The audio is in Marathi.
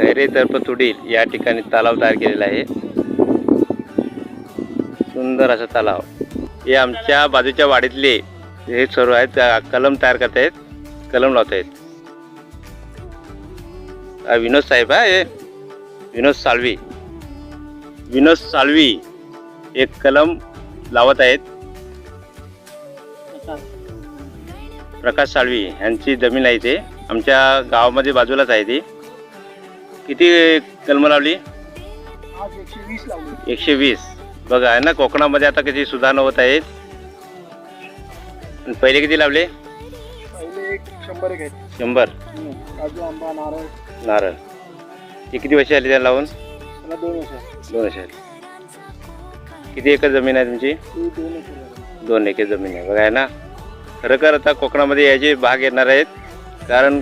खैरे तरपतुडील या ठिकाणी तलाव तयार केलेला आहे. सुंदर असा तलाव. हे आमच्या बाजूच्या वाडीतले हे सर्व आहेत कलम तयार करत आहेत, कलम लावत आहेत. विनोद साहेब आहे, विनोद साळवी एक कलम लावत आहेत. प्रकाश साळवी यांची जमीन आहे. ते आमच्या गावामध्ये बाजूलाच आहे. ती किती कलम लावली? 120 लावली. 120. बघा आहे ना, कोकणामध्ये आता किती सुधारणा होत आहेत. पहिले किती लावले? पहिले 100 आहेत. 100. काजू, आंबा, नारळ. ते किती वर्ष आली त्याला लावून? त्याला 2 वर्ष. 2 वर्ष. किती एकर जमीन आहे तुमची? 2 एकर. 2 एकर जमीन आहे. बघा आहे ना, खरं आता कोकणामध्ये याचे भाग येणार आहेत. कारण